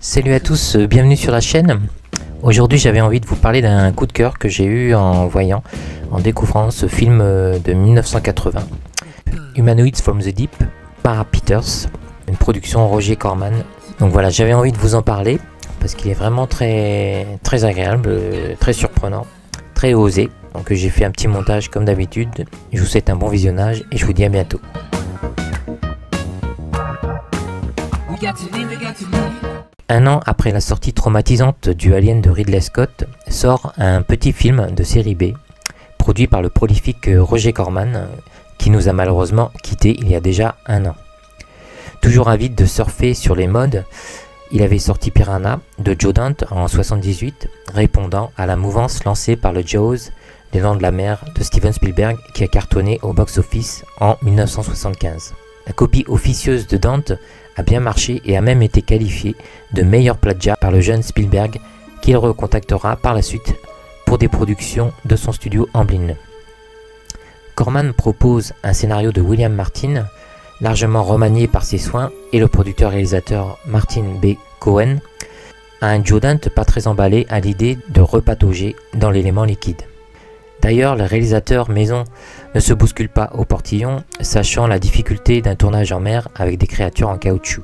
Salut à tous, bienvenue sur la chaîne. Aujourd'hui j'avais envie de vous parler d'un coup de cœur que j'ai eu en découvrant ce film de 1980, Humanoids from the Deep, par Peters, une production Roger Corman. Donc voilà, j'avais envie de vous en parler parce qu'il est vraiment très agréable, très surprenant, très osé. Donc j'ai fait un petit montage comme d'habitude. Je vous souhaite un bon visionnage et je vous dis à bientôt. Un an après la sortie traumatisante du Alien de Ridley Scott, sort un petit film de série B, produit par le prolifique Roger Corman, qui nous a malheureusement quittés il y a déjà un an. Toujours avide de surfer sur les modes, il avait sorti Piranha de Joe Dante en 1978, répondant à la mouvance lancée par le Jaws, Les Dents de la Mer de Steven Spielberg, qui a cartonné au box-office en 1975. La copie officieuse de Dante a bien marché et a même été qualifiée de meilleur plagiat par le jeune Spielberg, qu'il recontactera par la suite pour des productions de son studio Amblin. Corman propose un scénario de William Martin, largement remanié par ses soins, et le producteur-réalisateur Martin B. Cohen a un Joe Dante pas très emballé à l'idée de repatauger dans l'élément liquide. D'ailleurs, le réalisateur maison ne se bouscule pas au portillon, sachant la difficulté d'un tournage en mer avec des créatures en caoutchouc.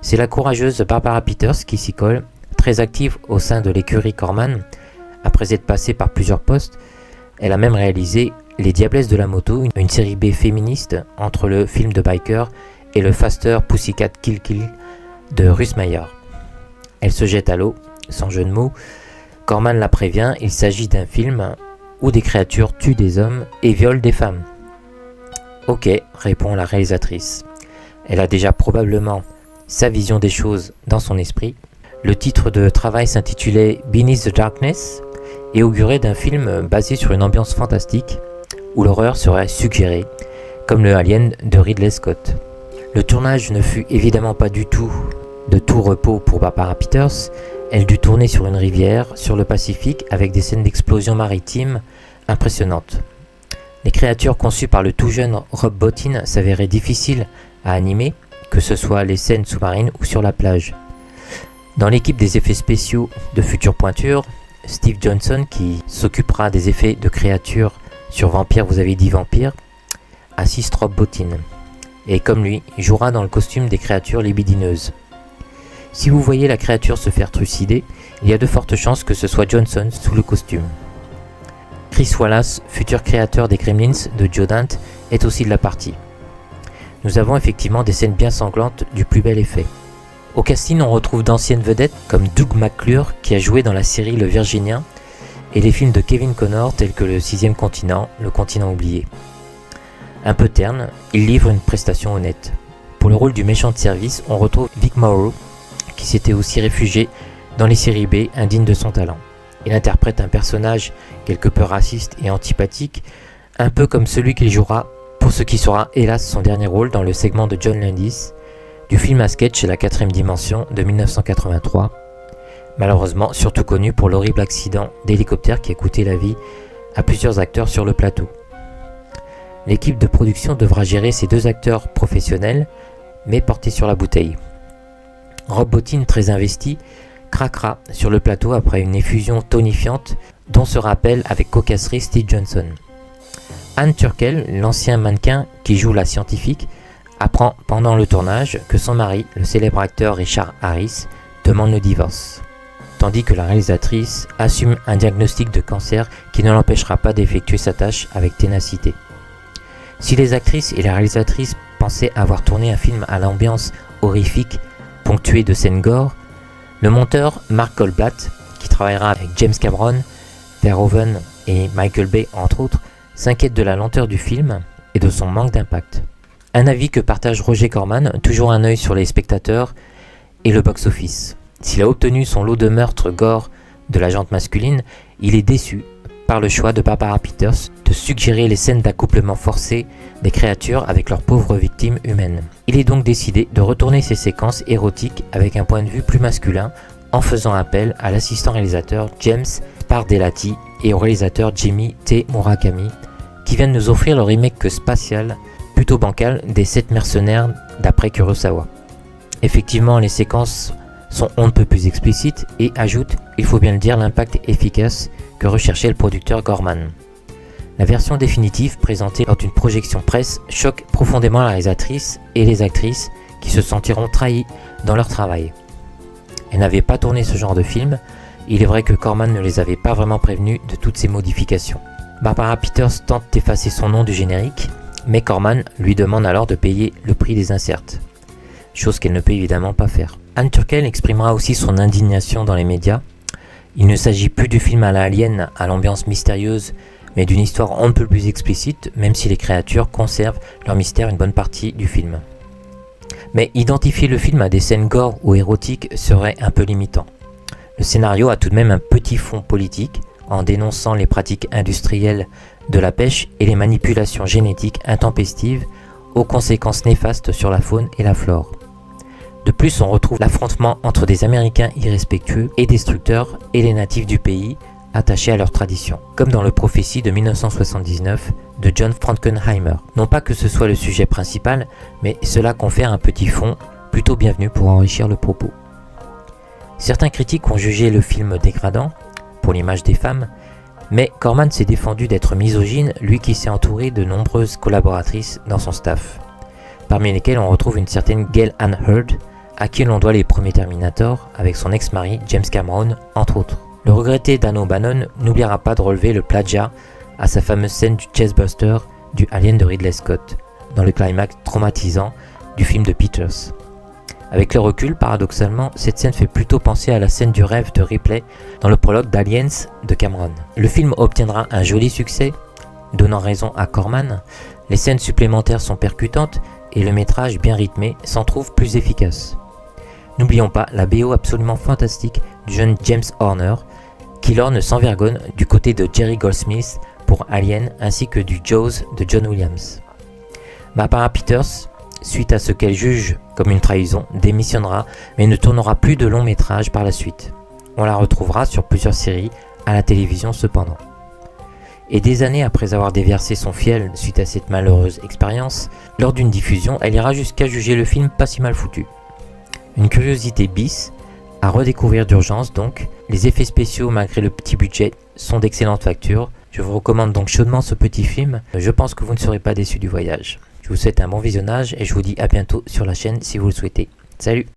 C'est la courageuse Barbara Peters qui s'y colle, très active au sein de l'écurie Corman. Après être passée par plusieurs postes, elle a même réalisé Les Diablesses de la moto, une série B féministe entre le film de biker et le Faster Pussycat Kill Kill de Russ Meyer. Elle se jette à l'eau, sans jeu de mots. Corman la prévient, il s'agit d'un film où des créatures tuent des hommes et violent des femmes. Ok, répond la réalisatrice. Elle a déjà probablement sa vision des choses dans son esprit. Le titre de travail s'intitulait Beneath the Darkness et augurait d'un film basé sur une ambiance fantastique où l'horreur serait suggérée, comme le Alien de Ridley Scott. Le tournage ne fut évidemment pas du tout de tout repos pour Barbara Peters. Elle dut tourner sur une rivière, sur le Pacifique, avec des scènes d'explosion maritime impressionnantes. Les créatures conçues par le tout jeune Rob Bottin s'avéraient difficiles à animer, que ce soit les scènes sous-marines ou sur la plage. Dans l'équipe des effets spéciaux de Future Pointure, Steve Johnson, qui s'occupera des effets de créatures sur Vampire, vous avez dit Vampire, assiste Rob Bottin, et comme lui, jouera dans le costume des créatures libidineuses. Si vous voyez la créature se faire trucider, il y a de fortes chances que ce soit Johnson sous le costume. Chris Wallace, futur créateur des Gremlins de Joe Dante, est aussi de la partie. Nous avons effectivement des scènes bien sanglantes du plus bel effet. Au casting, on retrouve d'anciennes vedettes comme Doug McClure qui a joué dans la série Le Virginien et les films de Kevin Connor tels que Le Sixième Continent, Le Continent oublié. Un peu terne, il livre une prestation honnête. Pour le rôle du méchant de service, on retrouve Vic Morrow, qui s'était aussi réfugié dans les séries B, indigne de son talent. Il interprète un personnage quelque peu raciste et antipathique, un peu comme celui qu'il jouera pour ce qui sera hélas son dernier rôle dans le segment de John Landis du film à sketch La Quatrième Dimension de 1983, malheureusement surtout connu pour l'horrible accident d'hélicoptère qui a coûté la vie à plusieurs acteurs sur le plateau. L'équipe de production devra gérer ces deux acteurs professionnels, mais portés sur la bouteille. Rob Bottin, très investi, craquera sur le plateau après une effusion tonifiante dont se rappelle avec cocasserie Steve Johnson. Anne Turkel, l'ancien mannequin qui joue la scientifique, apprend pendant le tournage que son mari, le célèbre acteur Richard Harris, demande le divorce, tandis que la réalisatrice assume un diagnostic de cancer qui ne l'empêchera pas d'effectuer sa tâche avec ténacité. Si les actrices et la réalisatrice pensaient avoir tourné un film à l'ambiance horrifique ponctué de scènes gore, le monteur Mark Goldblatt, qui travaillera avec James Cameron, Verhoeven et Michael Bay entre autres, s'inquiète de la lenteur du film et de son manque d'impact. Un avis que partage Roger Corman, toujours un œil sur les spectateurs et le box-office. S'il a obtenu son lot de meurtres gore de la jante masculine, il est déçu par le choix de Barbara Peters de suggérer les scènes d'accouplement forcé des créatures avec leurs pauvres victimes humaines. Il est donc décidé de retourner ces séquences érotiques avec un point de vue plus masculin en faisant appel à l'assistant réalisateur James Spardelati et au réalisateur Jimmy T. Murakami qui viennent nous offrir le remake spatial plutôt bancal des 7 mercenaires d'après Kurosawa. Effectivement, les séquences sont on ne peut plus explicites et ajoutent, il faut bien le dire, l'impact efficace que recherchait le producteur Corman. La version définitive, présentée lors d'une projection presse, choque profondément la réalisatrice et les actrices qui se sentiront trahis dans leur travail. Elles n'avaient pas tourné ce genre de film, il est vrai que Corman ne les avait pas vraiment prévenus de toutes ces modifications. Barbara Peters tente d'effacer son nom du générique, mais Corman lui demande alors de payer le prix des inserts, chose qu'elle ne peut évidemment pas faire. Anne Turkel exprimera aussi son indignation dans les médias. Il ne s'agit plus du film à la Alien à l'ambiance mystérieuse, mais d'une histoire on ne peut plus explicite, même si les créatures conservent leur mystère une bonne partie du film. Mais identifier le film à des scènes gore ou érotiques serait un peu limitant. Le scénario a tout de même un petit fond politique, en dénonçant les pratiques industrielles de la pêche et les manipulations génétiques intempestives aux conséquences néfastes sur la faune et la flore. De plus, on retrouve l'affrontement entre des Américains irrespectueux et destructeurs et les natifs du pays attachés à leurs traditions, comme dans le Prophétie de 1979 de John Frankenheimer. Non pas que ce soit le sujet principal, mais cela confère un petit fond plutôt bienvenu pour enrichir le propos. Certains critiques ont jugé le film dégradant pour l'image des femmes, mais Corman s'est défendu d'être misogyne, lui qui s'est entouré de nombreuses collaboratrices dans son staff, parmi lesquelles on retrouve une certaine Gail Ann Hurd, à qui l'on doit les premiers Terminator, avec son ex-mari James Cameron, entre autres. Le regretté Dan O'Bannon n'oubliera pas de relever le plagiat à sa fameuse scène du chestbuster du Alien de Ridley Scott, dans le climax traumatisant du film de Peters. Avec le recul, paradoxalement, cette scène fait plutôt penser à la scène du rêve de Ripley dans le prologue d'Aliens de Cameron. Le film obtiendra un joli succès, donnant raison à Corman. Les scènes supplémentaires sont percutantes et le métrage bien rythmé s'en trouve plus efficace. N'oublions pas la BO absolument fantastique du jeune James Horner, qui lorne sans vergogne du côté de Jerry Goldsmith pour Alien ainsi que du Jaws de John Williams. Barbara Peters, suite à ce qu'elle juge comme une trahison, démissionnera mais ne tournera plus de long métrage par la suite. On la retrouvera sur plusieurs séries à la télévision cependant. Et des années après avoir déversé son fiel suite à cette malheureuse expérience, lors d'une diffusion, elle ira jusqu'à juger le film pas si mal foutu. Une curiosité bis, à redécouvrir d'urgence donc, les effets spéciaux malgré le petit budget sont d'excellente facture. Je vous recommande donc chaudement ce petit film, je pense que vous ne serez pas déçus du voyage. Je vous souhaite un bon visionnage et je vous dis à bientôt sur la chaîne si vous le souhaitez. Salut!